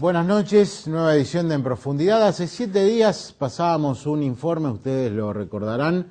Buenas noches, nueva edición de En Profundidad. Hace 7 días pasábamos un informe, ustedes lo recordarán,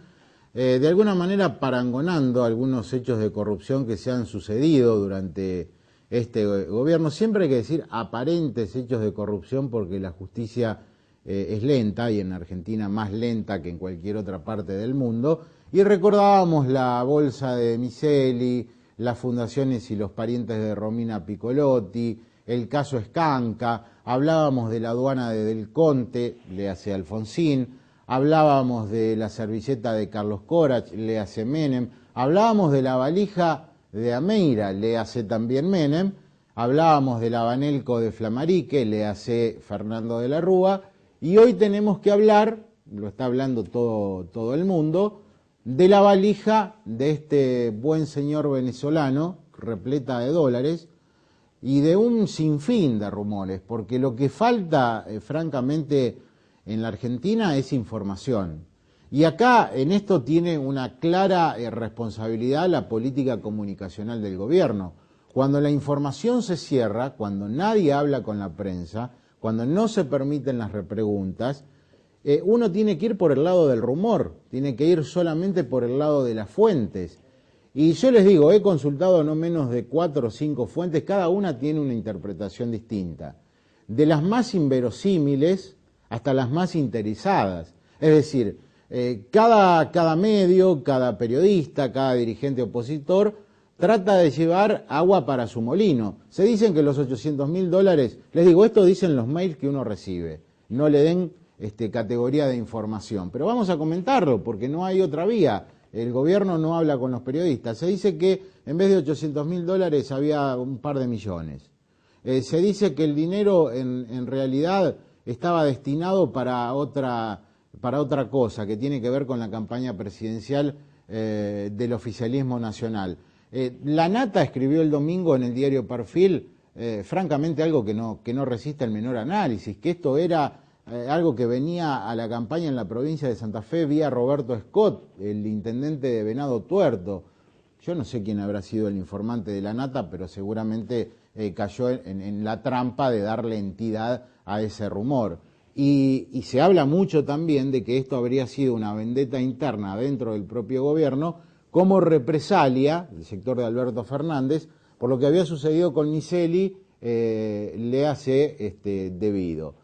de alguna manera parangonando algunos hechos de corrupción que se han sucedido durante este gobierno. Siempre hay que decir aparentes hechos de corrupción porque la justicia es lenta y en Argentina más lenta que en cualquier otra parte del mundo. Y recordábamos la bolsa de Miseli, las fundaciones y los parientes de Romina Piccolotti, el caso Escanca, hablábamos de la aduana de Del Conte, le hace Alfonsín, hablábamos de la servilleta de Carlos Corach, le hace Menem, hablábamos de la valija de Ameira, le hace también Menem, hablábamos del abanelco de Flamarique, le hace Fernando de la Rúa, y hoy tenemos que hablar, lo está hablando todo el mundo, de la valija de este buen señor venezolano, repleta de dólares, y de un sinfín de rumores, porque lo que falta, francamente, en la Argentina es información. Y acá, en esto, tiene una clara responsabilidad la política comunicacional del gobierno. Cuando la información se cierra, cuando nadie habla con la prensa, cuando no se permiten las repreguntas, uno tiene que ir por el lado del rumor, tiene que ir solamente por el lado de las fuentes. Y yo les digo, he consultado no menos de 4 o 5 fuentes, cada una tiene una interpretación distinta. De las más inverosímiles hasta las más interesadas. Es decir, cada medio, cada periodista, cada dirigente opositor trata de llevar agua para su molino. Se dicen que los $800.000, les digo, esto dicen los mails que uno recibe, no le den categoría de información. Pero vamos a comentarlo porque no hay otra vía. El gobierno no habla con los periodistas. Se dice que en vez de $800.000 había un par de millones. Se dice que el dinero en realidad estaba destinado para otra cosa, que tiene que ver con la campaña presidencial del oficialismo nacional. La Nata escribió el domingo en el diario Perfil, francamente algo que no resiste el menor análisis, que esto era algo que venía a la campaña en la provincia de Santa Fe vía Roberto Scott, el intendente de Venado Tuerto. Yo no sé quién habrá sido el informante de la Nata, pero seguramente cayó en la trampa de darle entidad a ese rumor. Y se habla mucho también de que esto habría sido una vendetta interna dentro del propio gobierno como represalia del sector de Alberto Fernández por lo que había sucedido con Miseli, le hace debido.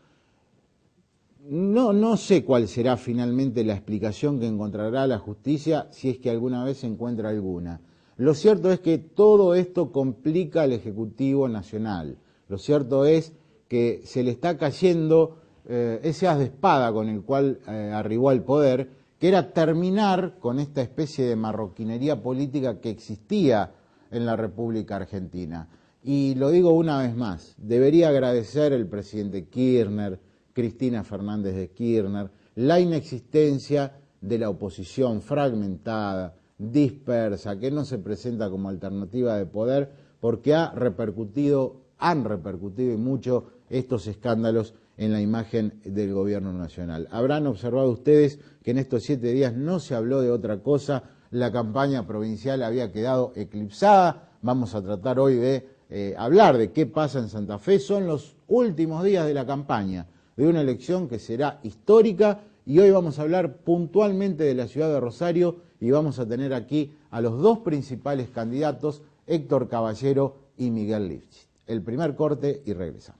No sé cuál será finalmente la explicación que encontrará la justicia, si es que alguna vez se encuentra alguna. Lo cierto es que todo esto complica al Ejecutivo Nacional. Lo cierto es que se le está cayendo ese as de espada con el cual arribó al poder, que era terminar con esta especie de marroquinería política que existía en la República Argentina. Y lo digo una vez más, debería agradecer el presidente Kirchner, Cristina Fernández de Kirchner, la inexistencia de la oposición fragmentada, dispersa, que no se presenta como alternativa de poder, porque han repercutido y mucho estos escándalos en la imagen del gobierno nacional. Habrán observado ustedes que en estos 7 días no se habló de otra cosa, la campaña provincial había quedado eclipsada. Vamos a tratar hoy de hablar de qué pasa en Santa Fe. Son los últimos días de la campaña de una elección que será histórica y hoy vamos a hablar puntualmente de la ciudad de Rosario y vamos a tener aquí a los 2 principales candidatos, Héctor Caballero y Miguel Lifchit. El primer corte y regresamos.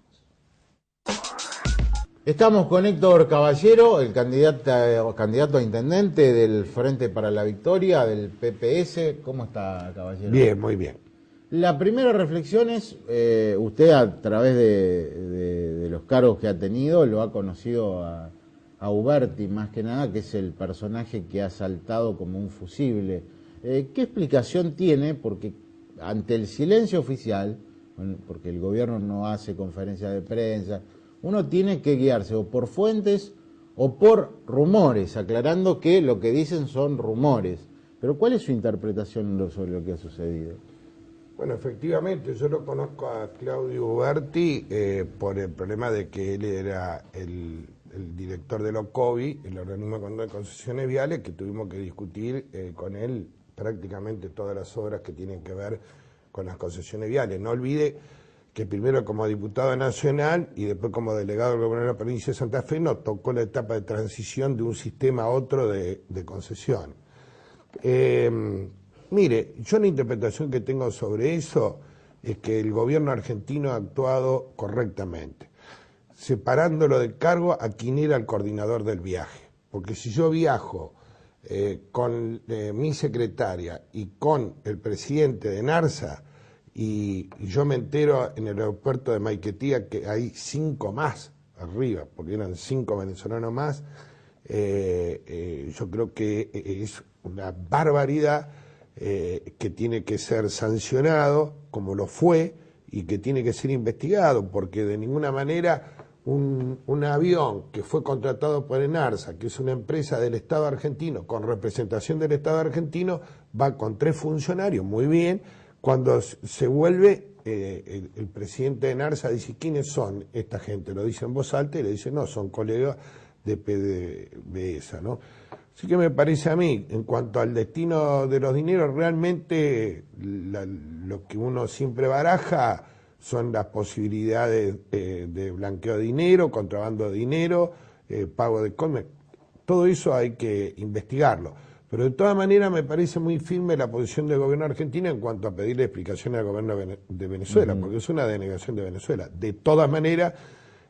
Estamos con Héctor Caballero, el candidato a intendente del Frente para la Victoria, del PPS. ¿Cómo está, Caballero? Bien, muy bien. La primera reflexión es, usted a través de los cargos que ha tenido, lo ha conocido a Uberti más que nada, que es el personaje que ha saltado como un fusible. ¿Qué explicación tiene? Porque ante el silencio oficial, porque el gobierno no hace conferencias de prensa, uno tiene que guiarse o por fuentes o por rumores, aclarando que lo que dicen son rumores. Pero ¿cuál es su interpretación sobre lo que ha sucedido? Bueno, efectivamente, yo lo conozco a Claudio Uberti por el problema de que él era el director de OCOVI, el organismo de control de concesiones viales, que tuvimos que discutir con él prácticamente todas las obras que tienen que ver con las concesiones viales. No olvide que primero como diputado nacional y después como delegado del gobierno de la provincia de Santa Fe nos tocó la etapa de transición de un sistema a otro de concesión. Mire, yo la interpretación que tengo sobre eso es que el gobierno argentino ha actuado correctamente, separándolo de cargo a quien era el coordinador del viaje. Porque si yo viajo con mi secretaria y con el presidente de NARSA y yo me entero en el aeropuerto de Maiquetía que hay 5 más arriba, porque eran 5 venezolanos más, yo creo que es una barbaridad que tiene que ser sancionado, como lo fue, y que tiene que ser investigado, porque de ninguna manera un avión que fue contratado por ENARSA, que es una empresa del Estado argentino, con representación del Estado argentino, va con 3 funcionarios, muy bien, cuando se vuelve, el presidente de ENARSA dice, ¿quiénes son esta gente? Lo dice en voz alta y le dice, no, son colegas de PDVSA, ¿no? Así que me parece a mí, en cuanto al destino de los dineros, realmente lo que uno siempre baraja son las posibilidades de blanqueo de dinero, contrabando de dinero, pago de comer. Todo eso hay que investigarlo. Pero de todas maneras me parece muy firme la posición del gobierno argentino en cuanto a pedirle explicaciones al gobierno de Venezuela, porque es una denegación de Venezuela. De todas maneras,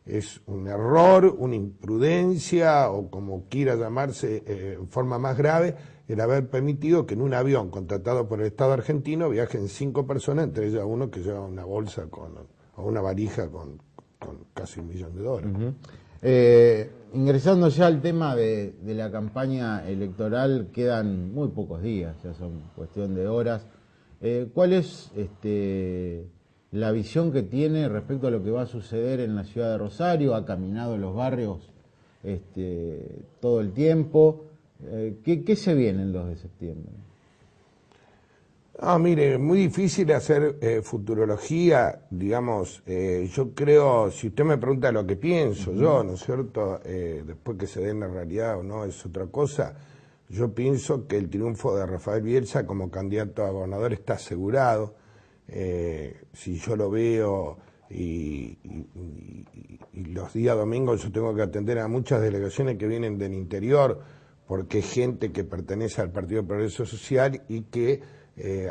es un error, una imprudencia, o como quiera llamarse en forma más grave, el haber permitido que en un avión contratado por el Estado argentino viajen 5 personas, entre ellas uno que lleva una bolsa o una valija con casi $1 millón. Ingresando ya al tema de la campaña electoral, quedan muy pocos días, ya son cuestión de horas. ¿Cuál es la visión que tiene respecto a lo que va a suceder en la ciudad de Rosario? Ha caminado en los barrios todo el tiempo. ¿Qué se viene el 2 de septiembre? Mire, es muy difícil hacer futurología, digamos. Yo creo, si usted me pregunta lo que pienso yo, ¿no es cierto? Después que se dé en la realidad o no es otra cosa. Yo pienso que el triunfo de Rafael Bielsa como candidato a gobernador está asegurado. Si yo lo veo y los días domingos yo tengo que atender a muchas delegaciones que vienen del interior, porque es gente que pertenece al Partido Progreso Social y que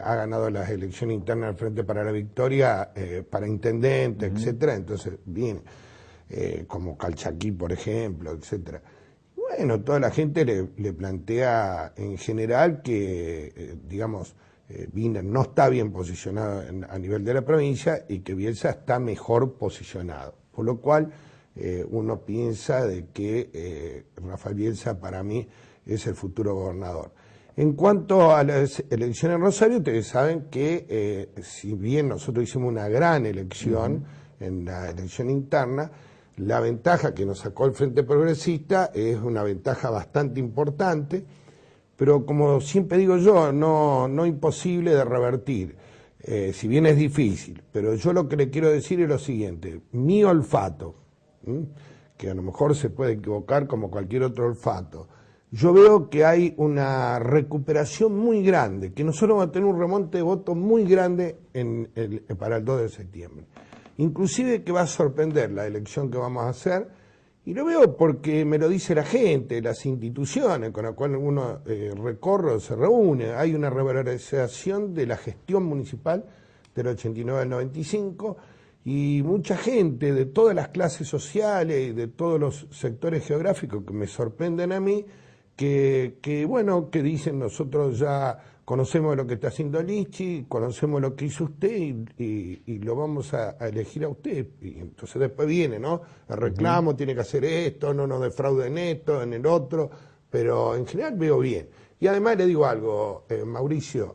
ha ganado las elecciones internas del Frente para la Victoria para intendente, etcétera. Entonces viene, como Calchaquí, por ejemplo, etcétera. Bueno, toda la gente le plantea en general que, digamos, Wiener no está bien posicionado a nivel de la provincia y que Bielsa está mejor posicionado. Por lo cual uno piensa de que Rafael Bielsa para mí es el futuro gobernador. En cuanto a las elecciones en Rosario, ustedes saben que si bien nosotros hicimos una gran elección en la elección interna, la ventaja que nos sacó el Frente Progresista es una ventaja bastante importante, pero como siempre digo yo, no imposible de revertir, si bien es difícil. Pero yo lo que le quiero decir es lo siguiente: mi olfato, que a lo mejor se puede equivocar como cualquier otro olfato, yo veo que hay una recuperación muy grande, que nosotros vamos a tener un remonte de votos muy grande para el 2 de septiembre. Inclusive que va a sorprender la elección que vamos a hacer, y lo veo porque me lo dice la gente, las instituciones con las cuales uno recorre o se reúne. Hay una revalorización de la gestión municipal del 89 al 95, y mucha gente de todas las clases sociales y de todos los sectores geográficos que me sorprenden a mí, que bueno, que dicen nosotros ya conocemos lo que está haciendo Lichi, conocemos lo que hizo usted y lo vamos a elegir a usted. Y entonces después viene, ¿no? El reclamo, tiene que hacer esto, no nos defrauden esto, en el otro, pero en general veo bien. Y además le digo algo, Mauricio,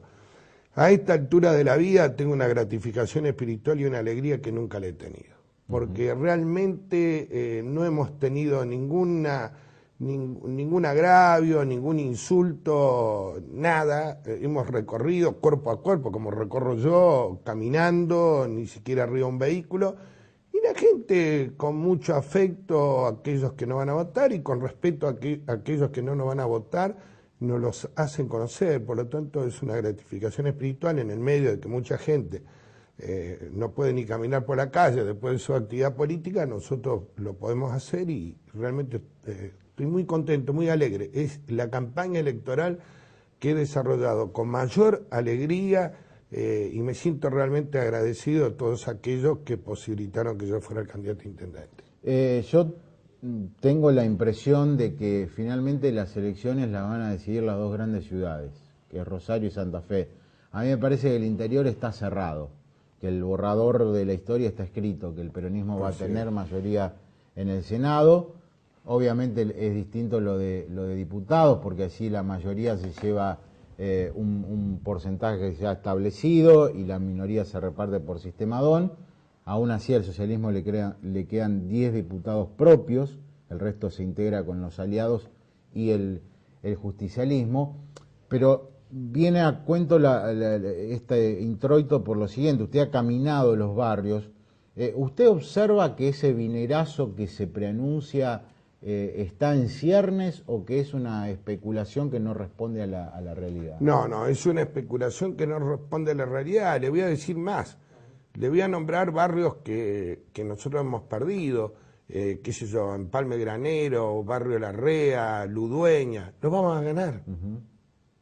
a esta altura de la vida tengo una gratificación espiritual y una alegría que nunca la he tenido, porque realmente no hemos tenido ningún agravio, ningún insulto, nada. Hemos recorrido cuerpo a cuerpo, como recorro yo, caminando, ni siquiera arriba de un vehículo, y la gente con mucho afecto a aquellos que no van a votar y con respeto a aquellos que no nos van a votar, nos los hacen conocer. Por lo tanto, es una gratificación espiritual en el medio de que mucha gente no puede ni caminar por la calle después de su actividad política, nosotros lo podemos hacer y realmente estoy muy contento, muy alegre. Es la campaña electoral que he desarrollado con mayor alegría y me siento realmente agradecido a todos aquellos que posibilitaron que yo fuera el candidato a intendente. Yo tengo la impresión de que finalmente las elecciones las van a decidir las dos grandes ciudades, que es Rosario y Santa Fe. A mí me parece que el interior está cerrado, que el borrador de la historia está escrito, que el peronismo va a tener mayoría en el Senado. Obviamente es distinto lo de diputados, porque así la mayoría se lleva un porcentaje ya establecido y la minoría se reparte por sistema DON. Aún así al socialismo le quedan 10 diputados propios, el resto se integra con los aliados y el justicialismo, pero viene a cuento este introito por lo siguiente: usted ha caminado los barrios, ¿usted observa que ese vinerazo que se preanuncia está en ciernes o que es una especulación que no responde a la realidad? No, es una especulación que no responde a la realidad. Le voy a decir más. Le voy a nombrar barrios que nosotros hemos perdido, qué sé yo, Empalme Granero, Barrio Larrea, Ludueña. Los vamos a ganar.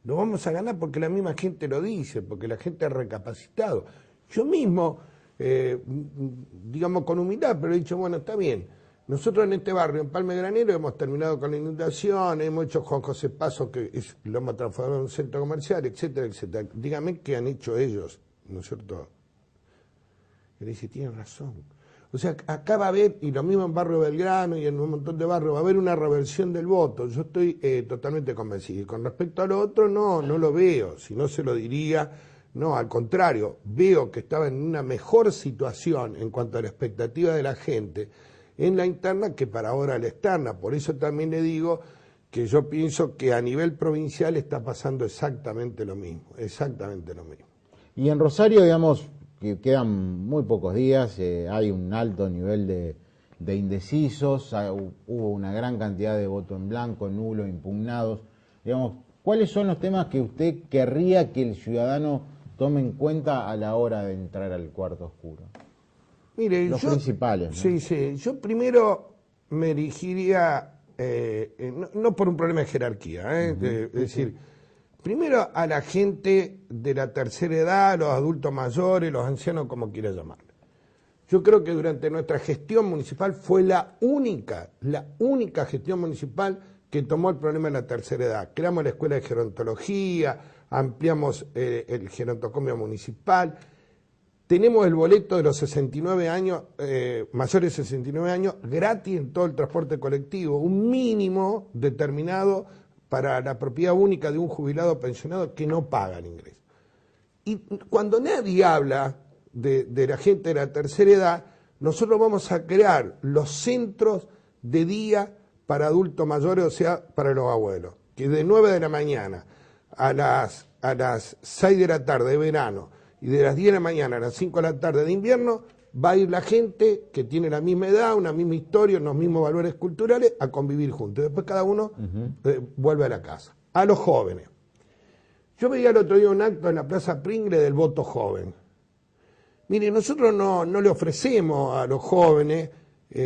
Lo vamos a ganar porque la misma gente lo dice, porque la gente ha recapacitado. Yo mismo, digamos con humildad, pero he dicho, bueno, está bien. Nosotros en este barrio, en Empalme Granero, hemos terminado con la inundación, hemos hecho Juan José Paso, que lo hemos transformado en un centro comercial, etcétera, etcétera. Dígame qué han hecho ellos, ¿no es cierto? Y le dice, tienen razón. O sea, acá va a haber, y lo mismo en Barrio Belgrano y en un montón de barrios, va a haber una reversión del voto. Yo estoy totalmente convencido. Y con respecto a lo otro, no lo veo. Si no se lo diría, no, al contrario. Veo que estaba en una mejor situación en cuanto a la expectativa de la gente en la interna que para ahora la externa. Por eso también le digo que yo pienso que a nivel provincial está pasando exactamente lo mismo. Exactamente lo mismo. Y en Rosario, digamos, que quedan muy pocos días, hay un alto nivel de indecisos, hubo una gran cantidad de votos en blanco, nulos, impugnados. Digamos, ¿cuáles son los temas que usted querría que el ciudadano tome en cuenta a la hora de entrar al cuarto oscuro? Mire, los principales, ¿no? Sí. Yo primero me dirigiría, no por un problema de jerarquía, es decir, primero a la gente de la tercera edad, los adultos mayores, los ancianos, como quiera llamarlo. Yo creo que durante nuestra gestión municipal fue la única gestión municipal que tomó el problema de la tercera edad. Creamos la escuela de gerontología, ampliamos el gerontocomio municipal, tenemos el boleto de los 69 años, mayores de 69 años, gratis en todo el transporte colectivo, un mínimo determinado para la propiedad única de un jubilado pensionado que no paga el ingreso. Y cuando nadie habla de la gente de la tercera edad, nosotros vamos a crear los centros de día para adultos mayores, o sea, para los abuelos, que de 9 de la mañana a las 6 de la tarde de verano y de las 10 de la mañana a las 5 de la tarde de invierno, va a ir la gente que tiene la misma edad, una misma historia, unos mismos valores culturales, a convivir juntos. Después cada uno vuelve a la casa. A los jóvenes. Yo veía el otro día un acto en la Plaza Pringle del voto joven. Mire, nosotros no le ofrecemos a los jóvenes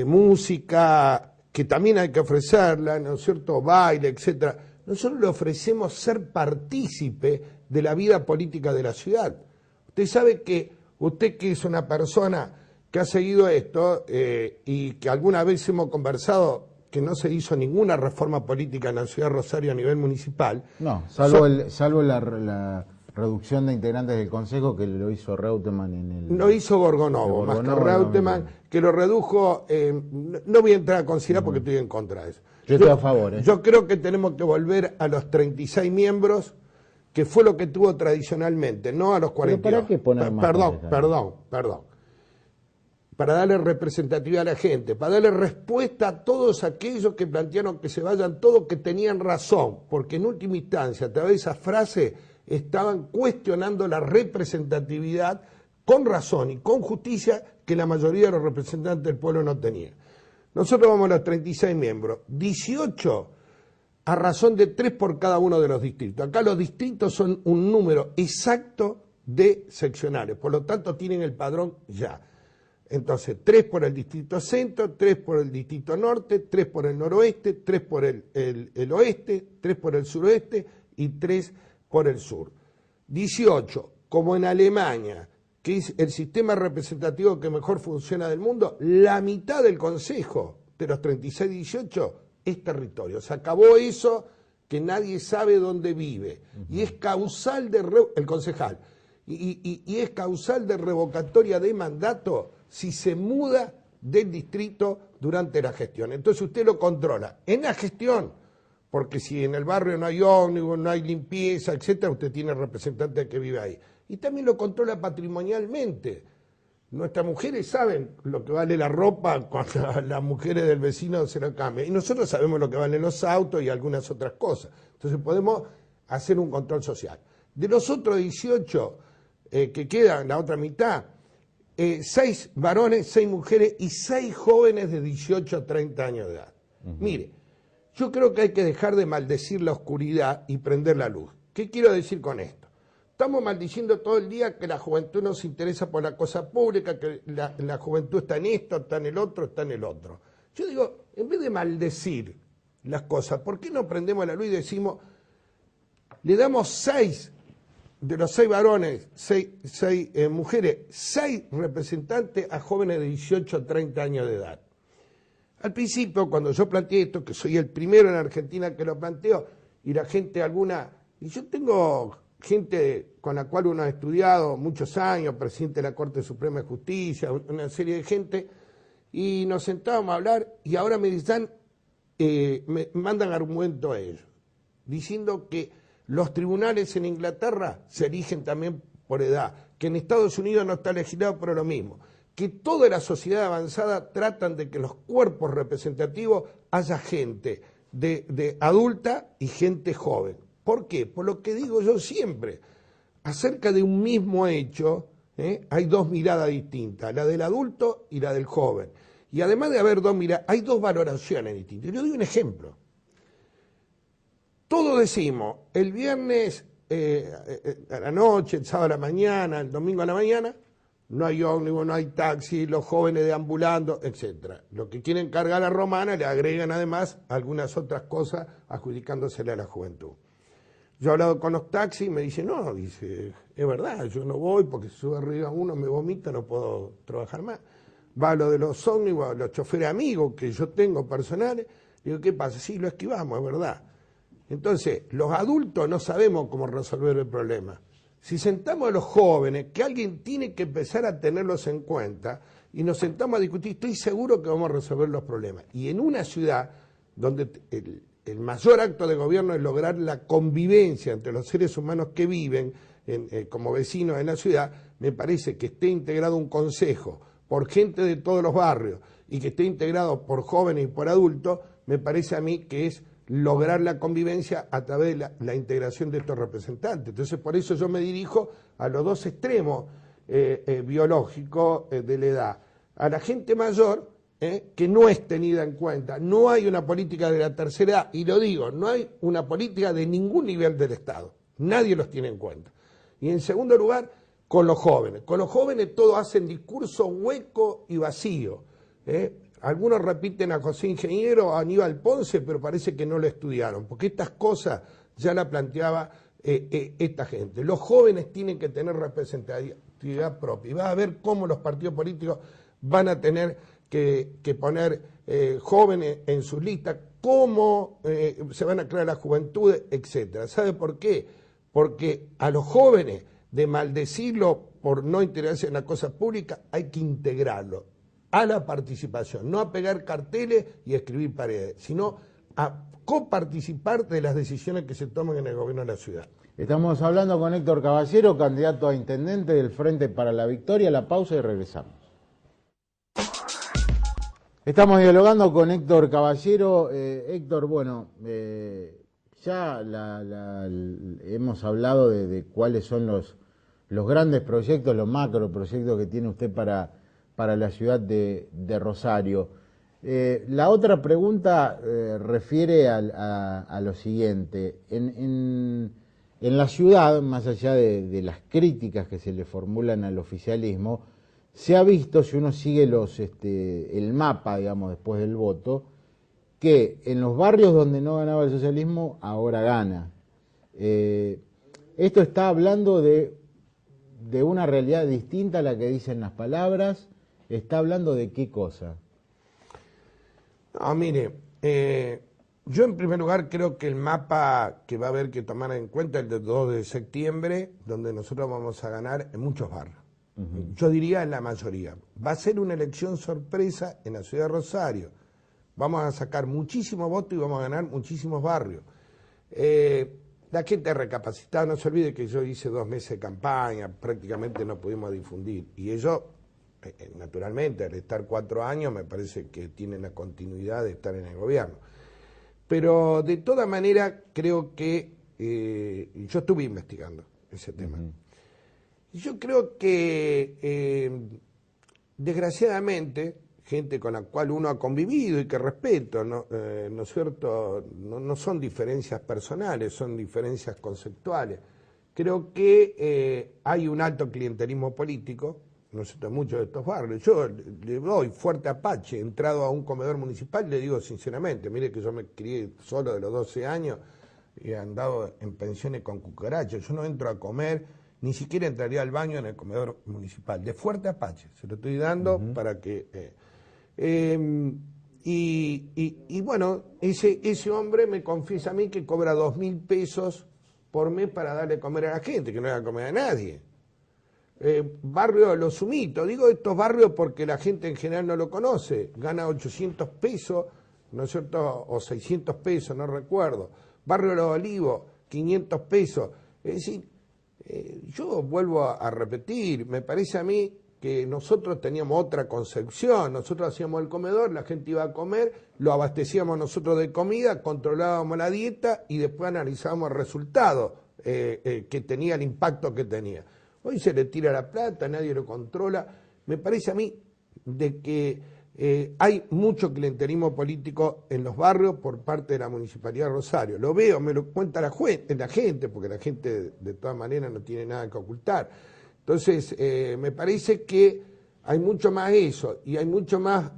música, que también hay que ofrecerla, ¿no es cierto?, baile, etcétera. Nosotros le ofrecemos ser partícipe de la vida política de la ciudad. Usted sabe que usted, que es una persona que ha seguido esto y que alguna vez hemos conversado que no se hizo ninguna reforma política en la ciudad de Rosario a nivel municipal. No, salvo la reducción de integrantes del Consejo que lo hizo Reutemann en el... No hizo Borgonovo, más que Reutemann, que lo redujo, no voy a entrar a considerar porque estoy en contra de eso. Yo estoy a favor. Yo creo que tenemos que volver a los 36 miembros, que fue lo que tuvo tradicionalmente, no a los 42. ¿Pero para qué poner más? Perdón. Para darle representatividad a la gente, para darle respuesta a todos aquellos que plantearon que se vayan todos, que tenían razón, porque en última instancia, a través de esa frase, estaban cuestionando la representatividad con razón y con justicia que la mayoría de los representantes del pueblo no tenían. Nosotros vamos a los 36 miembros, 18 a razón de 3 por cada uno de los distritos. Acá los distritos son un número exacto de seccionales, por lo tanto tienen el padrón ya. Entonces, 3 por el distrito centro, 3 por el distrito norte, 3 por el noroeste, 3 por el oeste, 3 por el suroeste y 3 por el sur. 18, como en Alemania, que es el sistema representativo que mejor funciona del mundo, la mitad del consejo de los 36-18 es territorio. Se acabó eso que nadie sabe dónde vive. Y es causal de el concejal. Y es causal de revocatoria de mandato si se muda del distrito durante la gestión. Entonces usted lo controla en la gestión, porque si en el barrio no hay ómnibus, no hay limpieza, etcétera, usted tiene representante que vive ahí. Y también lo controla patrimonialmente. Nuestras mujeres saben lo que vale la ropa cuando las mujeres del vecino se la cambian. Y nosotros sabemos lo que valen los autos y algunas otras cosas. Entonces podemos hacer un control social. De los otros 18 que quedan, la otra mitad, 6 varones, 6 mujeres y 6 jóvenes de 18 a 30 años de edad. Mire, yo creo que hay que dejar de maldecir la oscuridad y prender la luz. ¿Qué quiero decir con esto? Estamos maldiciendo todo el día que la juventud no se interesa por la cosa pública, que la juventud está en esto, está en el otro, está en el otro. Yo digo, en vez de maldecir las cosas, ¿por qué no prendemos la luz y decimos, le damos 6 de los 6 varones, 6 mujeres, 6 representantes a jóvenes de 18 a 30 años de edad? Al principio, cuando yo planteé esto, que soy el primero en Argentina que lo planteo, y la gente alguna, y yo tengo gente con la cual uno ha estudiado muchos años, presidente de la Corte Suprema de Justicia, una serie de gente, y nos sentábamos a hablar, y ahora me mandan argumento a ellos, diciendo que los tribunales en Inglaterra se eligen también por edad, que en Estados Unidos no está legislado por lo mismo, que toda la sociedad avanzada tratan de que los cuerpos representativos haya gente de adulta y gente joven. ¿Por qué? Por lo que digo yo siempre, acerca de un mismo hecho, hay 2 miradas distintas, la del adulto y la del joven. Y además de haber 2 miradas, hay 2 valoraciones distintas. Yo doy un ejemplo. Todos decimos, el viernes a la noche, el sábado a la mañana, el domingo a la mañana, no hay ómnibus, no hay taxi, los jóvenes deambulando, etc. Lo que quieren cargar a Romana le agregan además algunas otras cosas adjudicándosele a la juventud. Yo he hablado con los taxis y me dicen, no, dice, es verdad, yo no voy porque si sube arriba uno me vomita, no puedo trabajar más. Va a lo de los ómnibus, los choferes amigos que yo tengo personales, digo, ¿qué pasa? Sí, lo esquivamos, es verdad. Entonces, los adultos no sabemos cómo resolver el problema. Si sentamos a los jóvenes, que alguien tiene que empezar a tenerlos en cuenta, y nos sentamos a discutir, estoy seguro que vamos a resolver los problemas. Y en una ciudad donde el mayor acto de gobierno es lograr la convivencia entre los seres humanos que viven como vecinos en la ciudad, me parece que esté integrado un consejo por gente de todos los barrios y que esté integrado por jóvenes y por adultos, me parece a mí que es lograr la convivencia a través de la integración de estos representantes. Entonces, por eso yo me dirijo a los 2 extremos biológicos de la edad. A la gente mayor, que no es tenida en cuenta. No hay una política de la tercera edad, y lo digo, no hay una política de ningún nivel del Estado. Nadie los tiene en cuenta. Y en segundo lugar, con los jóvenes. Con los jóvenes todos hacen discurso hueco y vacío. Algunos repiten a José Ingeniero, a Aníbal Ponce, pero parece que no lo estudiaron, porque estas cosas ya las planteaba esta gente. Los jóvenes tienen que tener representatividad propia, y va a ver cómo los partidos políticos van a tener que poner jóvenes en sus listas, cómo se van a crear las juventudes, etcétera. ¿Sabe por qué? Porque a los jóvenes, de maldecirlo por no integrarse en la cosa pública, hay que integrarlo a la participación, no a pegar carteles y a escribir paredes, sino a coparticipar de las decisiones que se toman en el gobierno de la ciudad. Estamos hablando con Héctor Caballero, candidato a intendente del Frente para la Victoria. La pausa y regresamos. Estamos dialogando con Héctor Caballero. Héctor, bueno, ya hemos hablado de cuáles son los grandes proyectos, los macro proyectos que tiene usted para la ciudad de Rosario. La otra pregunta refiere a lo siguiente. En En la ciudad, más allá de las críticas que se le formulan al oficialismo, se ha visto, si uno sigue el mapa, digamos, después del voto, que en los barrios donde no ganaba el socialismo, ahora gana. Esto está hablando de una realidad distinta a la que dicen las palabras. ¿Está hablando de qué cosa? No, mire, yo en primer lugar creo que el mapa que va a haber que tomar en cuenta es el del 2 de septiembre, donde nosotros vamos a ganar en muchos barrios. Yo diría en la mayoría. Va a ser una elección sorpresa en la ciudad de Rosario. Vamos a sacar muchísimos votos y vamos a ganar muchísimos barrios. La gente recapacitada, no se olvide que yo hice 2 meses de campaña, prácticamente no pudimos difundir. Y ellos, naturalmente, al estar 4 años, me parece que tienen la continuidad de estar en el gobierno. Pero de todas maneras, creo que yo estuve investigando ese tema. Yo creo que, desgraciadamente, gente con la cual uno ha convivido y que respeto, ¿no es cierto? No son diferencias personales, son diferencias conceptuales. Creo que hay un alto clientelismo político, no sé, en muchos de estos barrios. Yo le doy fuerte apache, he entrado a un comedor municipal, le digo sinceramente, mire que yo me crié solo de los 12 años y he andado en pensiones con cucarachas. Yo no entro a comer, ni siquiera entraría al baño en el comedor municipal. De fuerte apache, se lo estoy dando para que... y bueno, ese hombre me confiesa a mí que cobra 2.000 pesos por mes para darle comer a la gente, que no le da comer a nadie. Barrio Los Humitos, digo estos barrios porque la gente en general no lo conoce, gana 800 pesos, ¿no es cierto? O 600 pesos, no recuerdo. Barrio Los Olivos, 500 pesos. Es decir, yo vuelvo a repetir, me parece a mí que nosotros teníamos otra concepción. Nosotros hacíamos el comedor, la gente iba a comer, lo abastecíamos nosotros de comida, controlábamos la dieta y después analizábamos el resultado que tenía, el impacto que tenía. Hoy se le tira la plata, nadie lo controla. Me parece a mí de que hay mucho clientelismo político en los barrios por parte de la Municipalidad de Rosario. Lo veo, me lo cuenta la gente, porque la gente de todas maneras no tiene nada que ocultar. Entonces, me parece que hay mucho más eso, y hay mucho más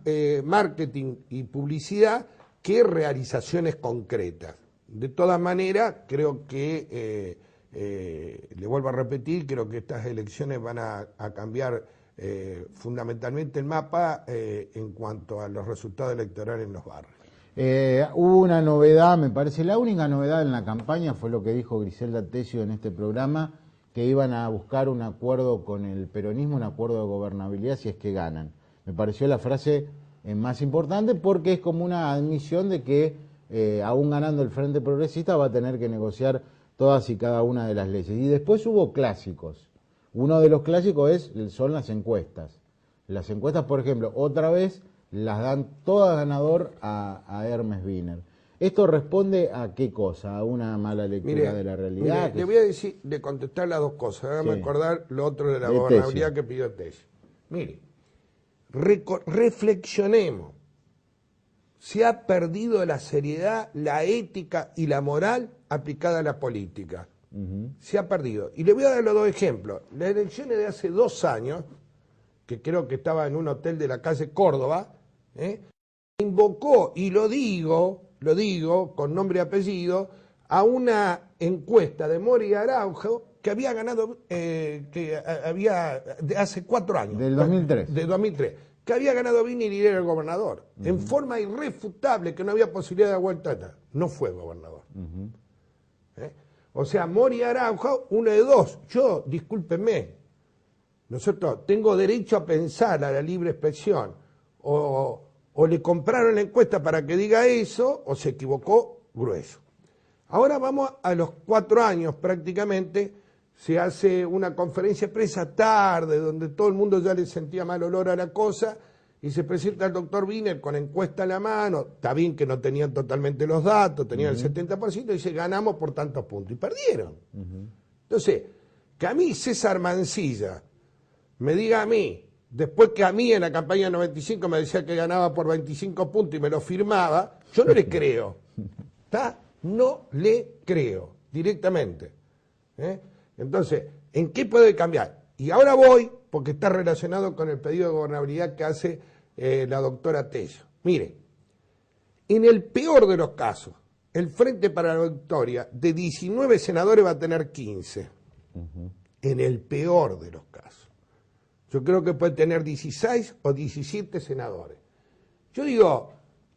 marketing y publicidad que realizaciones concretas. De todas maneras, creo que, le vuelvo a repetir, creo que estas elecciones van a cambiar fundamentalmente el mapa en cuanto a los resultados electorales en los barrios. Hubo una novedad, me parece, la única novedad en la campaña fue lo que dijo Griselda Tesio en este programa, que iban a buscar un acuerdo con el peronismo, un acuerdo de gobernabilidad si es que ganan. Me pareció la frase más importante porque es como una admisión de que aún ganando el Frente Progresista va a tener que negociar todas y cada una de las leyes. Y después hubo clásicos. Uno de los clásicos son las encuestas. Las encuestas, por ejemplo, otra vez las dan todas ganador a Hermes Wiener. ¿Esto responde a qué cosa? ¿A una mala lectura de la realidad? Le voy a decir, de contestar las dos cosas. Déjame acordar lo otro de la gobernabilidad que pidió Tesio. Mire, reflexionemos. Se ha perdido la seriedad, la ética y la moral aplicada a la política. Se ha perdido. Y le voy a dar los 2 ejemplos. Las elecciones de hace 2 años, que creo que estaba en un hotel de la calle Córdoba, invocó, y lo digo con nombre y apellido, a una encuesta de Mori Araujo que había ganado, de hace 4 años. Del 2003. De 2003. Que había ganado Wiener y era el gobernador. En forma irrefutable, que no había posibilidad de vuelta atrás. No fue gobernador. O sea, Mori Araujo, uno de 2. Yo, discúlpenme, ¿no es cierto? Tengo derecho a pensar, a la libre expresión. O le compraron la encuesta para que diga eso, o se equivocó grueso. Ahora vamos a los 4 años prácticamente, se hace una conferencia de prensa tarde, donde todo el mundo ya le sentía mal olor a la cosa, y se presenta el doctor Wiener con encuesta en la mano, está bien que no tenían totalmente los datos, tenían el 70%, y dice, ganamos por tantos puntos, y perdieron. Entonces, que a mí César Mancilla me diga a mí, después que a mí en la campaña 95 me decía que ganaba por 25 puntos y me lo firmaba, yo no le creo. ¿Está? No le creo, directamente. Entonces, ¿en qué puede cambiar? Y ahora voy, porque está relacionado con el pedido de gobernabilidad que hace la doctora Tello. Mire, en el peor de los casos, el Frente para la Victoria de 19 senadores va a tener 15. En el peor de los casos. Yo creo que puede tener 16 o 17 senadores. Yo digo,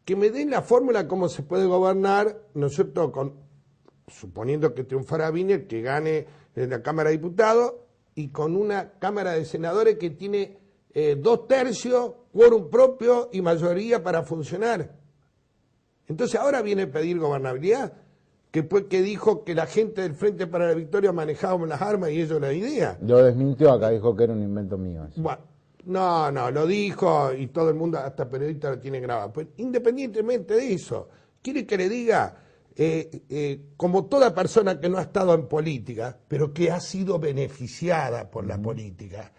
que me den la fórmula cómo se puede gobernar, ¿no es cierto?, suponiendo que triunfara Wiener, que gane en la Cámara de Diputados, y con una Cámara de Senadores que tiene 2/3, quórum propio y mayoría para funcionar. Entonces ahora viene a pedir gobernabilidad, que dijo que la gente del Frente para la Victoria manejábamos las armas y ellos la idea. Lo desmintió acá, dijo que era un invento mío. Eso. Bueno, no, lo dijo y todo el mundo, hasta periodistas, lo tiene grabado. Pues, independientemente de eso, quiere que le diga, como toda persona que no ha estado en política, pero que ha sido beneficiada por la política,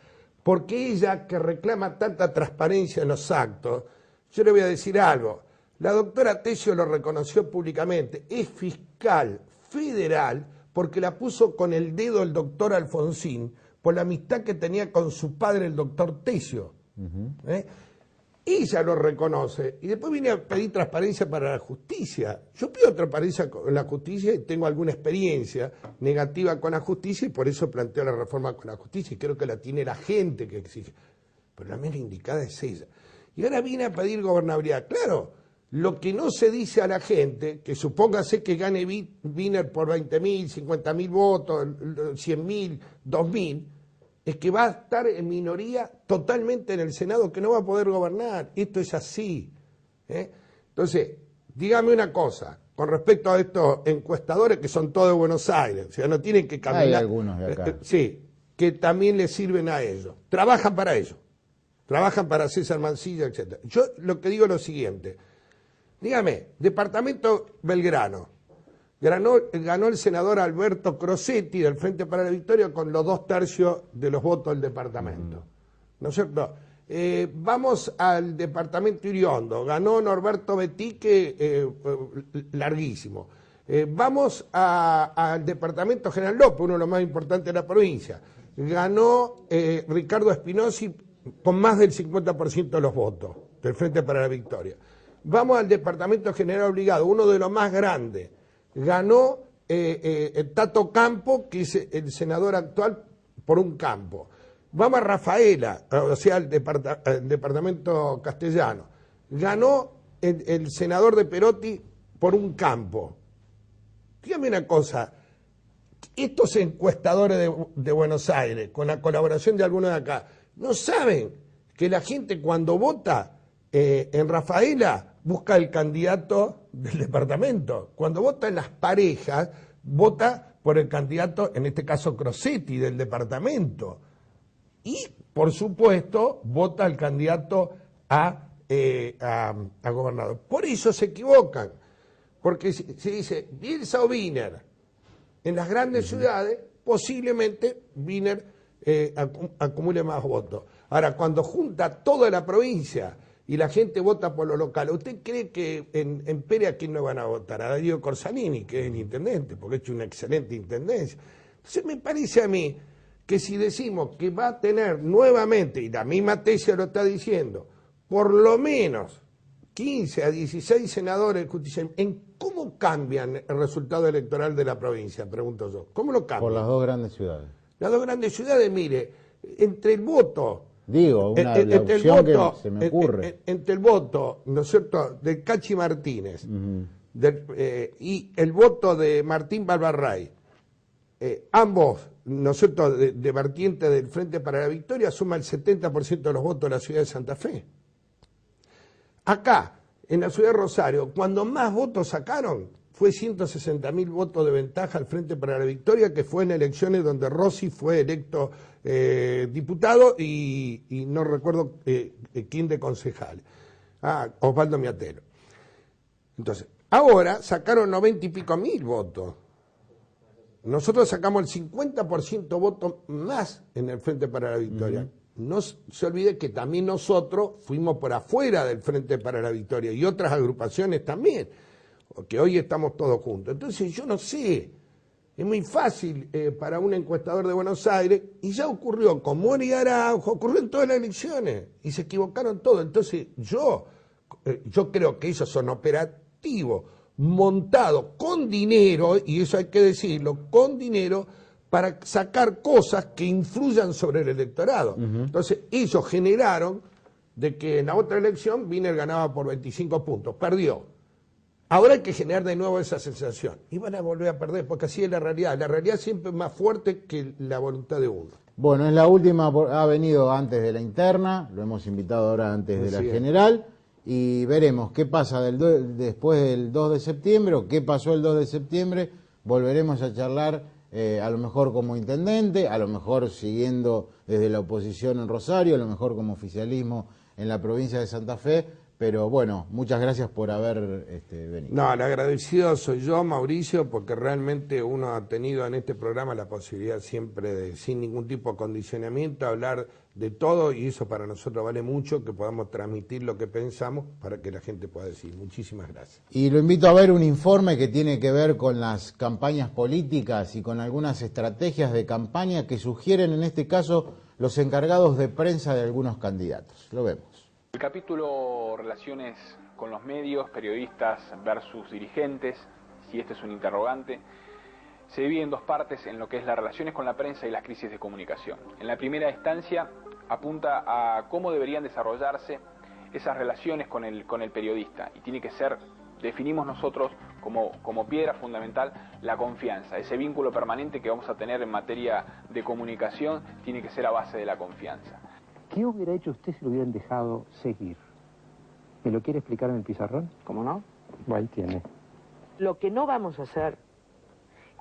porque ella que reclama tanta transparencia en los actos, yo le voy a decir algo. La doctora Tello lo reconoció públicamente, es fiscal federal porque la puso con el dedo el doctor Alfonsín por la amistad que tenía con su padre, el doctor Tello. Ella lo reconoce y después viene a pedir transparencia para la justicia. Yo pido transparencia con la justicia y tengo alguna experiencia negativa con la justicia y por eso planteo la reforma con la justicia y creo que la tiene la gente que exige. Pero la menos indicada es ella. Y ahora viene a pedir gobernabilidad. Claro. Lo que no se dice a la gente, que supóngase que gane Wiener por 20.000, 50.000 votos, 100.000, 2.000, es que va a estar en minoría totalmente en el Senado, que no va a poder gobernar. Esto es así. Entonces, dígame una cosa, con respecto a estos encuestadores que son todos de Buenos Aires, o sea, no tienen que caminar. Hay algunos de acá. Sí, que también les sirven a ellos. Trabajan para ellos. Trabajan para César Mancilla, etc. Yo lo que digo es lo siguiente. Dígame, departamento Belgrano, ganó el senador Alberto Crosetti del Frente para la Victoria con los 2/3 de los votos del departamento, ¿no es cierto? Vamos al departamento Iriondo, ganó Norberto Betique, larguísimo. Vamos al departamento General López, uno de los más importantes de la provincia, ganó Ricardo Espinosi con más del 50% de los votos del Frente para la Victoria. Vamos al departamento General Obligado, uno de los más grandes. Ganó Tato Campo, que es el senador actual, por un campo. Vamos a Rafaela, o sea, el departamento castellano. Ganó el senador de Perotti por un campo. Dígame una cosa, estos encuestadores de Buenos Aires, con la colaboración de algunos de acá, ¿no saben que la gente cuando vota en Rafaela busca el candidato del departamento? Cuando vota en las parejas, vota por el candidato, en este caso Crosetti, del departamento. Y, por supuesto, vota al candidato a gobernador. Por eso se equivocan, porque se dice Bielsa o Wiener. En las grandes ciudades, posiblemente Wiener acumule más votos. Ahora, cuando junta toda la provincia y la gente vota por lo local, ¿usted cree que en Pérez a quién no van a votar? A Darío Corsanini, que es el intendente, porque ha hecho una excelente intendencia. Entonces me parece a mí que si decimos que va a tener nuevamente, y la misma tesis lo está diciendo, por lo menos 15 a 16 senadores, ¿en cómo cambian el resultado electoral de la provincia? Pregunto yo. ¿Cómo lo cambian? Por las dos grandes ciudades. Las dos grandes ciudades, mire, entre el voto... Digo, la opción que se me ocurre. Entre el voto, ¿no es cierto?, de Cachi Martínez y el voto de Martín Barbarray, ambos, ¿no es cierto?, de vertiente del Frente para la Victoria, suma el 70% de los votos de la ciudad de Santa Fe. Acá, en la ciudad de Rosario, cuando más votos sacaron, fue 160.000 votos de ventaja al Frente para la Victoria, que fue en elecciones donde Rossi fue electo diputado y no recuerdo quién de concejal. Osvaldo Miatelo. Entonces, ahora sacaron 90 y pico mil votos. Nosotros sacamos el 50% votos más en el Frente para la Victoria. No se olvide que también nosotros fuimos por afuera del Frente para la Victoria y otras agrupaciones también, que hoy estamos todos juntos. Entonces yo no sé Es muy fácil para un encuestador de Buenos Aires, y ya ocurrió con Mori Araujo, ocurrió en todas las elecciones, y se equivocaron todos. Entonces yo creo que esos son operativos montados con dinero, y eso hay que decirlo, con dinero, para sacar cosas que influyan sobre el electorado. Entonces ellos generaron de que en la otra elección Wiener ganaba por 25 puntos, perdió. Ahora hay que generar de nuevo esa sensación. Y van a volver a perder, porque así es la realidad. La realidad siempre es más fuerte que la voluntad de uno. Bueno, es la última, ha venido antes de la interna, lo hemos invitado ahora antes de la general, y veremos qué pasa después del 2 de septiembre, o qué pasó el 2 de septiembre. Volveremos a charlar, a lo mejor como intendente, a lo mejor siguiendo desde la oposición en Rosario, a lo mejor como oficialismo en la provincia de Santa Fe. Pero bueno, muchas gracias por haber venido. No, el agradecido soy yo, Mauricio, porque realmente uno ha tenido en este programa la posibilidad siempre de, sin ningún tipo de condicionamiento, hablar de todo, y eso para nosotros vale mucho, que podamos transmitir lo que pensamos para que la gente pueda decir. Muchísimas gracias. Y lo invito a ver un informe que tiene que ver con las campañas políticas y con algunas estrategias de campaña que sugieren en este caso los encargados de prensa de algunos candidatos. Lo vemos. El capítulo relaciones con los medios, periodistas versus dirigentes, si este es un interrogante, se divide en dos partes en lo que es las relaciones con la prensa y las crisis de comunicación. En la primera instancia apunta a cómo deberían desarrollarse esas relaciones con el periodista, y tiene que ser, definimos nosotros como piedra fundamental, la confianza. Ese vínculo permanente que vamos a tener en materia de comunicación tiene que ser a base de la confianza. ¿Qué hubiera hecho usted si lo hubieran dejado seguir? ¿Me lo quiere explicar en el pizarrón? ¿Cómo no? Ahí tiene. Lo que no vamos a hacer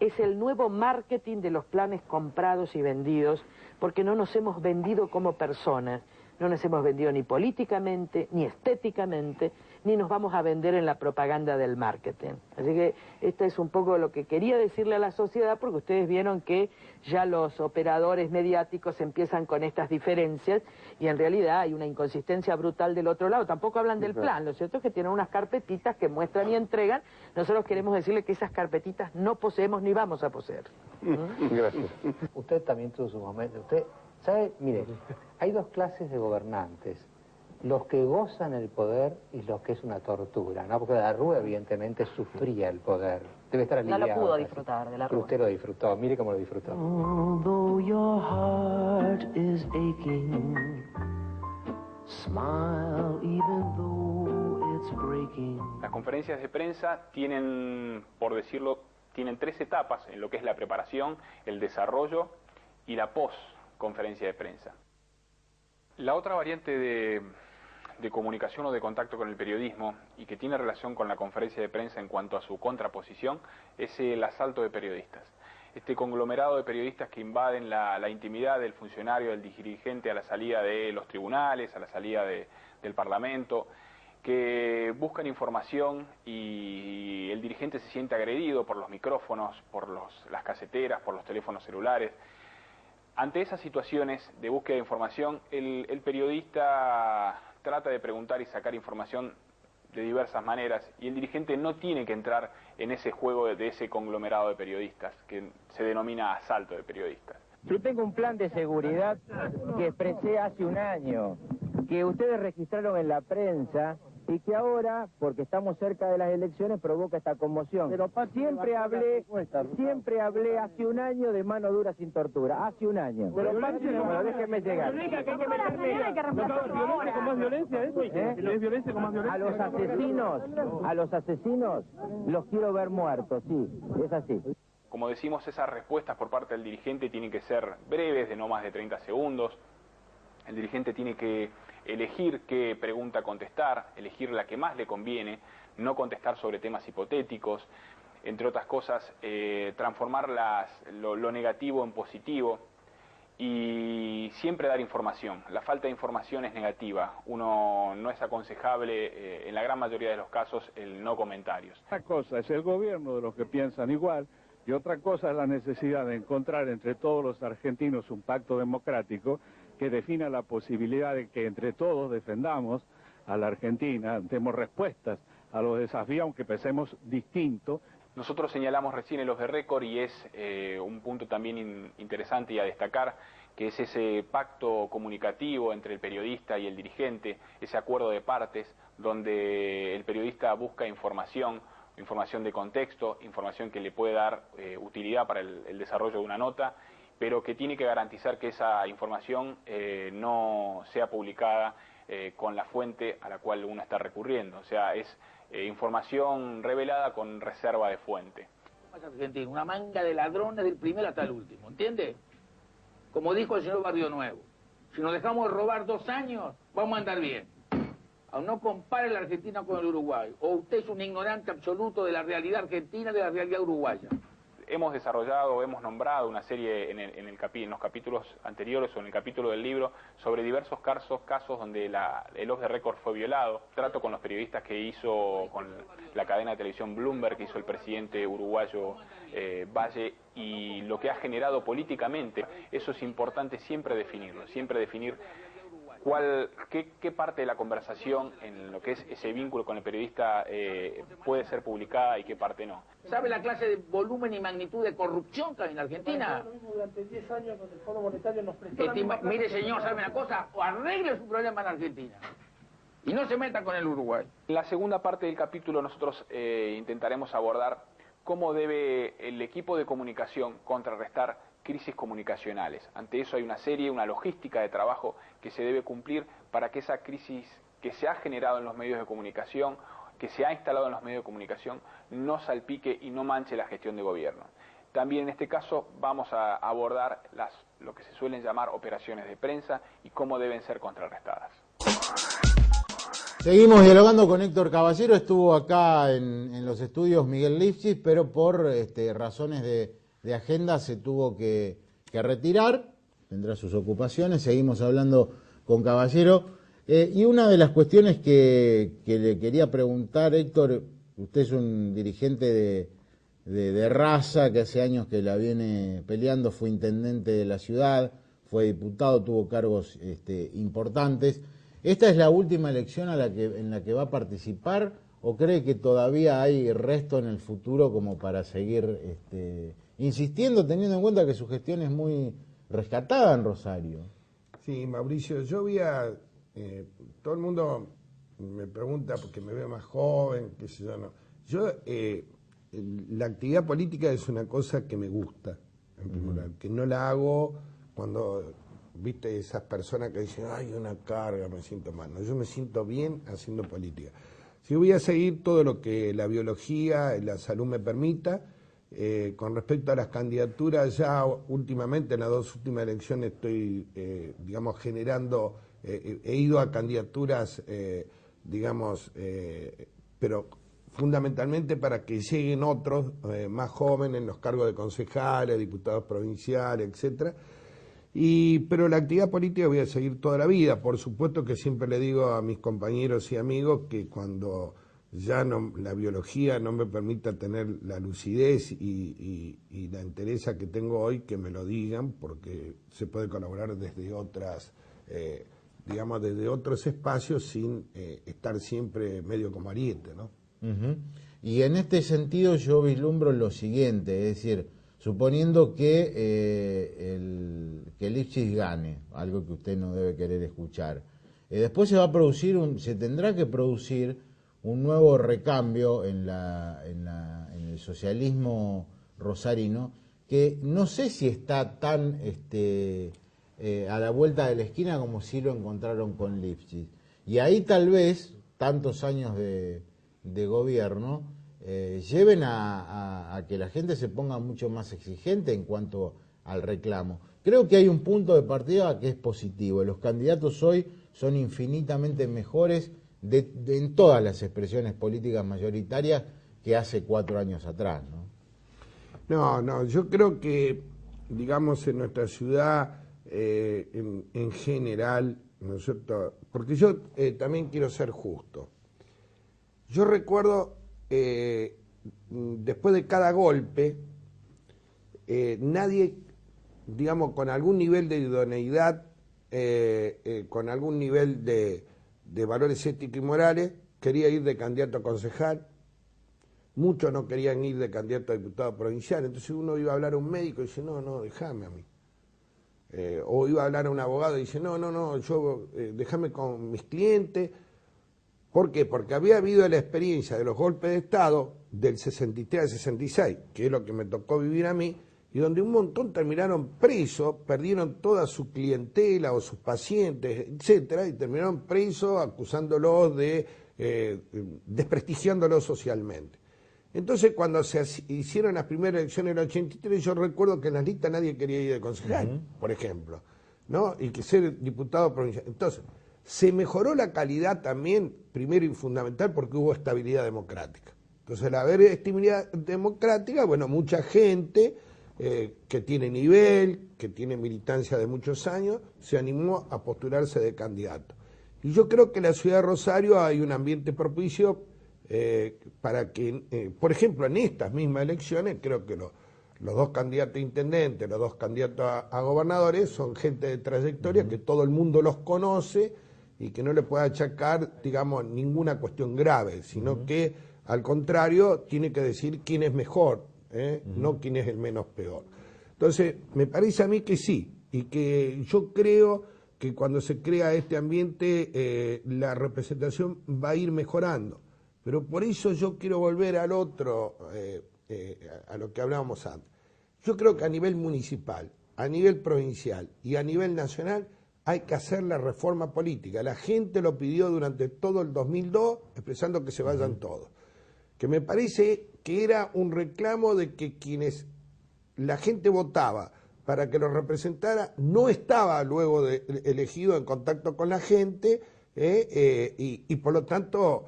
es el nuevo marketing de los planes comprados y vendidos, porque no nos hemos vendido como personas, no nos hemos vendido ni políticamente, ni estéticamente, ni nos vamos a vender en la propaganda del marketing. Así que esto es un poco lo que quería decirle a la sociedad, porque ustedes vieron que ya los operadores mediáticos empiezan con estas diferencias, y en realidad hay una inconsistencia brutal del otro lado. Tampoco hablan del plan, lo cierto es que tienen unas carpetitas que muestran y entregan. Nosotros queremos decirle que esas carpetitas no poseemos ni vamos a poseer. Gracias. Usted también tuvo su momento. Usted, ¿sabe? Mire, hay dos clases de gobernantes: los que gozan el poder y los que es una tortura, ¿no? Porque la Rúa evidentemente sufría el poder. Debe estar aliviado. No lo pudo disfrutar de la Rúa. Usted lo disfrutó, mire cómo lo disfrutó. Although your heart is aching, smile even though it's breaking. Las conferencias de prensa tienen, por decirlo, tienen tres etapas en lo que es la preparación, el desarrollo y la post-conferencia de prensa. La otra variante de comunicación o de contacto con el periodismo, y que tiene relación con la conferencia de prensa en cuanto a su contraposición, es el asalto de periodistas. Este conglomerado de periodistas que invaden la intimidad del funcionario, del dirigente, a la salida de los tribunales, a la salida del Parlamento, que buscan información, y el dirigente se siente agredido por los micrófonos, por las caseteras, por los teléfonos celulares. Ante esas situaciones de búsqueda de información, el periodista trata de preguntar y sacar información de diversas maneras, y el dirigente no tiene que entrar en ese juego de ese conglomerado de periodistas, que se denomina asalto de periodistas. Yo tengo un plan de seguridad que expresé hace un año, que ustedes registraron en la prensa, y que ahora, porque estamos cerca de las elecciones, provoca esta conmoción. Pero siempre hablé hace un año de mano dura sin tortura, hace un año. Pero déjenme llegar. ¿Violencia con más violencia eso? ¿Es violencia con más violencia? A los asesinos los quiero ver muertos, sí, es así. Como decimos, esas respuestas por parte del dirigente tienen que ser breves, de no más de 30 segundos. El dirigente tiene que elegir qué pregunta contestar, elegir la que más le conviene, no contestar sobre temas hipotéticos, entre otras cosas, transformar lo negativo en positivo, y siempre dar información. La falta de información es negativa. No es aconsejable, en la gran mayoría de los casos, el no comentarios. Una cosa es el gobierno de los que piensan igual, y otra cosa es la necesidad de encontrar entre todos los argentinos un pacto democrático que defina la posibilidad de que entre todos defendamos a la Argentina, demos respuestas a los desafíos, aunque pensemos distinto, Nosotros señalamos recién el off the record y es un punto también interesante y a destacar, que es ese pacto comunicativo entre el periodista y el dirigente, ese acuerdo de partes, donde el periodista busca información de contexto, información que le puede dar utilidad para el desarrollo de una nota, pero que tiene que garantizar que esa información no sea publicada con la fuente a la cual uno está recurriendo. O sea, es información revelada con reserva de fuente. Argentina, una manga de ladrones del primero hasta el último, ¿entiende? Como dijo el señor Barrio Nuevo, si nos dejamos de robar 2 años, vamos a andar bien. Aún no compare la Argentina con el Uruguay, o usted es un ignorante absoluto de la realidad argentina y de la realidad uruguaya. Hemos desarrollado, hemos nombrado una serie en los capítulos anteriores o en el capítulo del libro sobre diversos casos donde el off the record fue violado. Trato con los periodistas que hizo con la cadena de televisión Bloomberg, que hizo el presidente uruguayo Valle, y lo que ha generado políticamente. Eso es importante siempre definirlo, siempre definir qué parte de la conversación en lo que es ese vínculo con el periodista puede ser publicada y qué parte no. ¿Sabe la clase de volumen y magnitud de corrupción que hay en Argentina? Durante 10 años con el Fondo Monetario nos prestó mire, señor, ¿sabe una cosa? O arregle su problema en Argentina y no se meta con el Uruguay. En la segunda parte del capítulo nosotros intentaremos abordar cómo debe el equipo de comunicación contrarrestar crisis comunicacionales. Ante eso hay una logística de trabajo que se debe cumplir para que esa crisis que se ha generado en los medios de comunicación, que se ha instalado en los medios de comunicación, no salpique y no manche la gestión de gobierno. También en este caso vamos a abordar lo que se suelen llamar operaciones de prensa y cómo deben ser contrarrestadas. Seguimos dialogando con Héctor Caballero. Estuvo acá en los estudios Miguel Lifchitz, pero por razones de agenda se tuvo que retirar, tendrá sus ocupaciones. Seguimos hablando con Caballero. Y una de las cuestiones que le quería preguntar, Héctor, usted es un dirigente de raza que hace años que la viene peleando, fue intendente de la ciudad, fue diputado, tuvo cargos importantes. ¿Esta es la última elección en la que va a participar o cree que todavía hay resto en el futuro como para seguir insistiendo, teniendo en cuenta que su gestión es muy rescatada en Rosario? Sí, Mauricio, todo el mundo me pregunta porque me veo más joven, qué sé yo, no. La actividad política es una cosa que me gusta, en primer lugar, que no la hago cuando, viste, esas personas que dicen, ay, una carga, me siento mal. No, yo me siento bien haciendo política. Si voy a seguir todo lo que la biología y la salud me permita. Con respecto a las candidaturas, ya últimamente, en las 2 últimas elecciones estoy, generando, he ido a candidaturas, pero fundamentalmente para que lleguen otros más jóvenes en los cargos de concejales, diputados provinciales, etcétera. Pero la actividad política voy a seguir toda la vida. Por supuesto que siempre le digo a mis compañeros y amigos que cuando ya la biología no me permita tener la lucidez y la entereza que tengo hoy, que me lo digan, porque se puede colaborar desde desde otros espacios sin estar siempre medio como ariete, ¿no? Y en este sentido yo vislumbro lo siguiente, es decir, suponiendo que Lifchitz gane, algo que usted no debe querer escuchar, después se tendrá que producir un nuevo recambio en el socialismo rosarino, que no sé si está tan a la vuelta de la esquina como si lo encontraron con Lifchitz. Y ahí tal vez tantos años de gobierno lleven a que la gente se ponga mucho más exigente en cuanto al reclamo. Creo que hay un punto de partida que es positivo. Los candidatos hoy son infinitamente mejores en todas las expresiones políticas mayoritarias que hace 4 años atrás, ¿no? No, yo creo que, en nuestra ciudad, en general, ¿no es cierto? Porque yo también quiero ser justo. Yo recuerdo, después de cada golpe, nadie, con algún nivel de idoneidad, con algún nivel de valores éticos y morales, quería ir de candidato a concejal, muchos no querían ir de candidato a diputado provincial, entonces uno iba a hablar a un médico y dice, no, déjame a mí. O iba a hablar a un abogado y dice, no, yo déjame con mis clientes. ¿Por qué? Porque había habido la experiencia de los golpes de Estado del 63 al 66, que es lo que me tocó vivir a mí, y donde un montón terminaron presos, perdieron toda su clientela o sus pacientes, etcétera, y terminaron presos acusándolos de, desprestigiándolos socialmente. Entonces, cuando se hicieron las primeras elecciones en el 83, yo recuerdo que en las listas nadie quería ir de concejal, por ejemplo, ¿no? Y que ser diputado provincial. Entonces, se mejoró la calidad también, primero y fundamental, porque hubo estabilidad democrática. Entonces, al haber estabilidad democrática, bueno, mucha gente que tiene nivel, que tiene militancia de muchos años, se animó a postularse de candidato. Y yo creo que en la ciudad de Rosario hay un ambiente propicio para que, por ejemplo, en estas mismas elecciones, creo que los dos candidatos a intendentes, los dos candidatos a gobernadores son gente de trayectoria que todo el mundo los conoce y que no le puede achacar, digamos, ninguna cuestión grave, sino que, al contrario, tiene que decir quién es mejor, no quién es el menos peor. Entonces, me parece a mí que sí, y que yo creo que cuando se crea este ambiente, la representación va a ir mejorando. Pero por eso yo quiero volver al otro, a lo que hablábamos antes. Yo creo que a nivel municipal, a nivel provincial y a nivel nacional hay que hacer la reforma política. La gente lo pidió durante todo el 2002, expresando que se vayan todos. Que me parece que era un reclamo de que quienes la gente votaba para que lo representara no estaba luego elegido en contacto con la gente y por lo tanto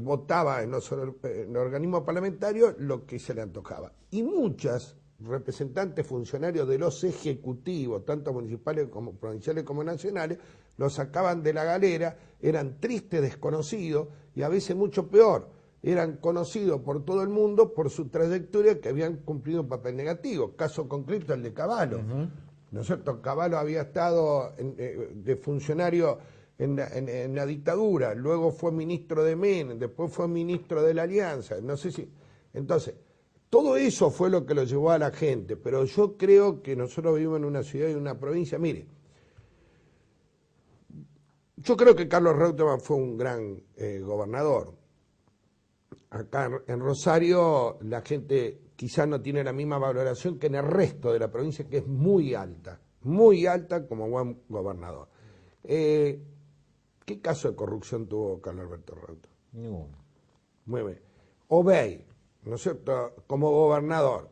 votaba en los organismos parlamentarios lo que se le antojaba. Y muchas representantes funcionarios de los ejecutivos, tanto municipales como provinciales como nacionales, los sacaban de la galera, eran tristes desconocidos y a veces mucho peor, eran conocidos por todo el mundo por su trayectoria que habían cumplido un papel negativo. Caso concreto el de Cavallo. ¿No es cierto? Cavallo había estado de funcionario en la dictadura, luego fue ministro de Menem, después fue ministro de la Alianza, no sé si... Entonces, todo eso fue lo que lo llevó a la gente, pero yo creo que nosotros vivimos en una ciudad y una provincia. Mire, yo creo que Carlos Reutemann fue un gran gobernador. Acá en Rosario la gente quizás no tiene la misma valoración que en el resto de la provincia, que es muy alta como buen gobernador. ¿Qué caso de corrupción tuvo Carlos Alberto Reutemann? Ninguno. Muy bien. Obey, ¿no es cierto?, como gobernador,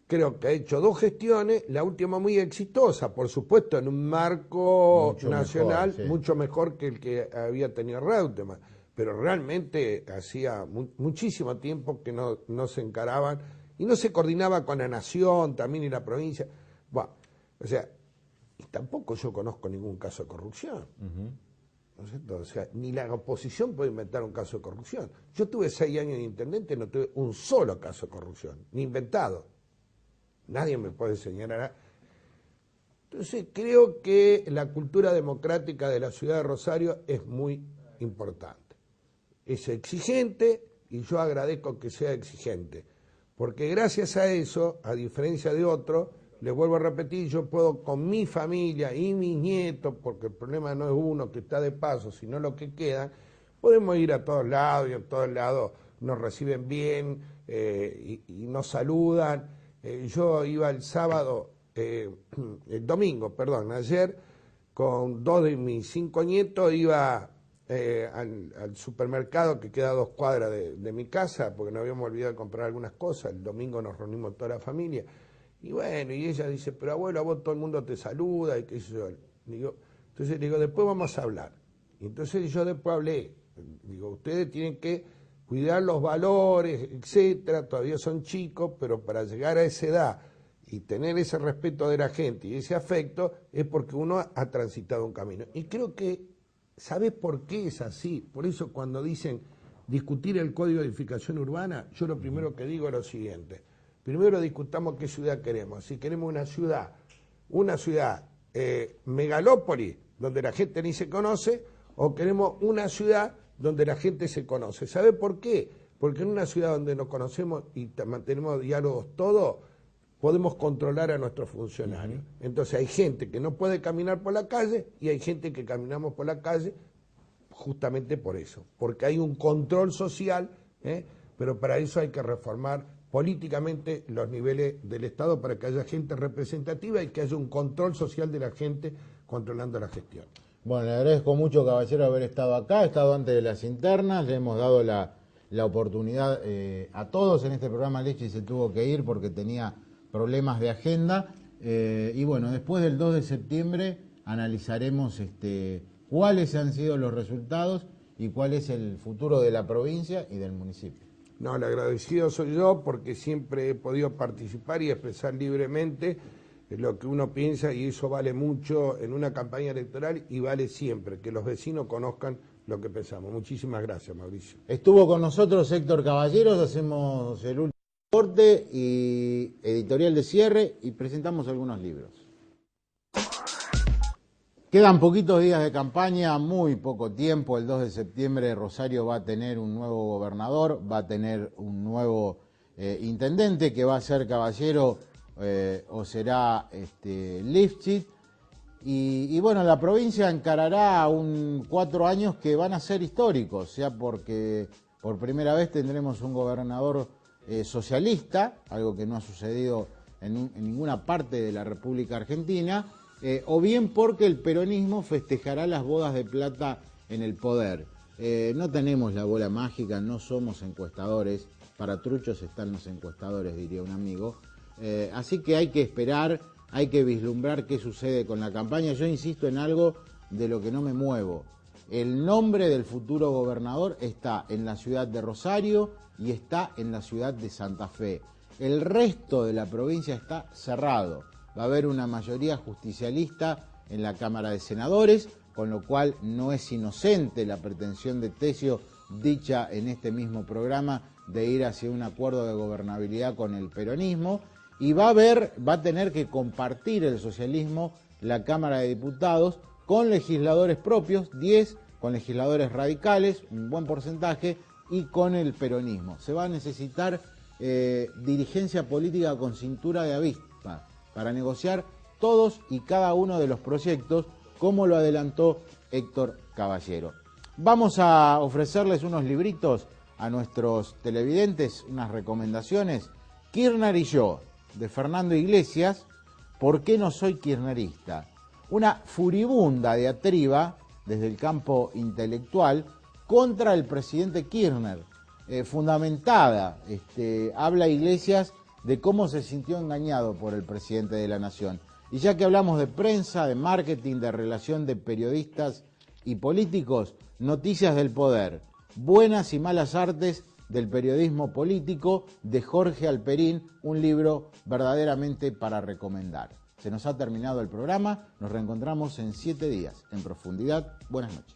creo que ha hecho 2 gestiones, la última muy exitosa, por supuesto, en un marco mucho nacional mejor, sí, mucho mejor que el que había tenido Reutemann, pero realmente hacía muchísimo tiempo que no se encaraban y no se coordinaba con la nación también y la provincia. Bueno, o sea, y tampoco yo conozco ningún caso de corrupción. ¿No es cierto? O sea, ni la oposición puede inventar un caso de corrupción. Yo tuve 6 años de intendente y no tuve un solo caso de corrupción, ni inventado. Nadie me puede señalar. Entonces, creo que la cultura democrática de la ciudad de Rosario es muy importante. Es exigente y yo agradezco que sea exigente, porque gracias a eso, a diferencia de otros, les vuelvo a repetir, yo puedo con mi familia y mis nietos, porque el problema no es uno que está de paso, sino lo que queda, podemos ir a todos lados y en todos lados nos reciben bien y nos saludan. Yo iba el domingo, ayer, con 2 de mis 5 nietos, iba al supermercado que queda a 2 cuadras de mi casa, porque nos habíamos olvidado de comprar algunas cosas. El domingo nos reunimos toda la familia. Y bueno, y ella dice, pero abuelo, a vos todo el mundo te saluda, y qué sé yo. Entonces le digo, después vamos a hablar. Y entonces yo después hablé. Digo, ustedes tienen que cuidar los valores, etcétera, todavía son chicos, pero para llegar a esa edad y tener ese respeto de la gente y ese afecto, es porque uno ha transitado un camino. Y creo que, ¿sabés por qué es así? Por eso cuando dicen discutir el Código de Edificación Urbana, yo lo primero que digo es lo siguiente. Primero discutamos qué ciudad queremos. Si queremos una ciudad megalópoli, donde la gente ni se conoce, o queremos una ciudad donde la gente se conoce. ¿Sabe por qué? Porque en una ciudad donde nos conocemos y mantenemos diálogos todos, podemos controlar a nuestros funcionarios. Entonces hay gente que no puede caminar por la calle y hay gente que caminamos por la calle justamente por eso, porque hay un control social, pero para eso hay que reformar políticamente los niveles del Estado para que haya gente representativa y que haya un control social de la gente controlando la gestión. Bueno, le agradezco mucho, caballero, haber estado acá. He estado antes de las internas, le hemos dado la oportunidad a todos en este programa. Lichi se tuvo que ir porque tenía problemas de agenda. Y bueno, después del 2 de septiembre analizaremos cuáles han sido los resultados y cuál es el futuro de la provincia y del municipio. No, el agradecido soy yo porque siempre he podido participar y expresar libremente lo que uno piensa, y eso vale mucho en una campaña electoral y vale siempre, que los vecinos conozcan lo que pensamos. Muchísimas gracias, Mauricio. Estuvo con nosotros Héctor Caballeros, hacemos el último corte y editorial de cierre y presentamos algunos libros. Quedan poquitos días de campaña, muy poco tiempo. El 2 de septiembre Rosario va a tener un nuevo gobernador, va a tener un nuevo intendente que va a ser Caballero o será Lifchitz. Y bueno, la provincia encarará 4 años que van a ser históricos, ya porque por primera vez tendremos un gobernador socialista, algo que no ha sucedido en ninguna parte de la República Argentina, o bien porque el peronismo festejará las bodas de plata en el poder. No tenemos la bola mágica, no somos encuestadores, para truchos están los encuestadores, diría un amigo, así que hay que esperar, hay que vislumbrar qué sucede con la campaña. Yo insisto en algo de lo que no me muevo. El nombre del futuro gobernador está en la ciudad de Rosario y está en la ciudad de Santa Fe. El resto de la provincia está cerrado. Va a haber una mayoría justicialista en la Cámara de Senadores, con lo cual no es inocente la pretensión de Tesio, dicha en este mismo programa, de ir hacia un acuerdo de gobernabilidad con el peronismo, y va a tener que compartir el socialismo la Cámara de Diputados con legisladores propios, 10, con legisladores radicales, un buen porcentaje, y con el peronismo. Se va a necesitar dirigencia política con cintura de avispa para negociar todos y cada uno de los proyectos, como lo adelantó Héctor Caballero. Vamos a ofrecerles unos libritos a nuestros televidentes, unas recomendaciones. Kirchner y yo, de Fernando Iglesias, ¿por qué no soy kirchnerista? Una furibunda diatriba desde el campo intelectual contra el presidente Kirchner, fundamentada. Habla Iglesias de cómo se sintió engañado por el presidente de la Nación. Y ya que hablamos de prensa, de marketing, de relación de periodistas y políticos, Noticias del Poder, buenas y malas artes del periodismo político, de Jorge Alperín, un libro verdaderamente para recomendar. Se nos ha terminado el programa, nos reencontramos en 7 días. En profundidad, buenas noches.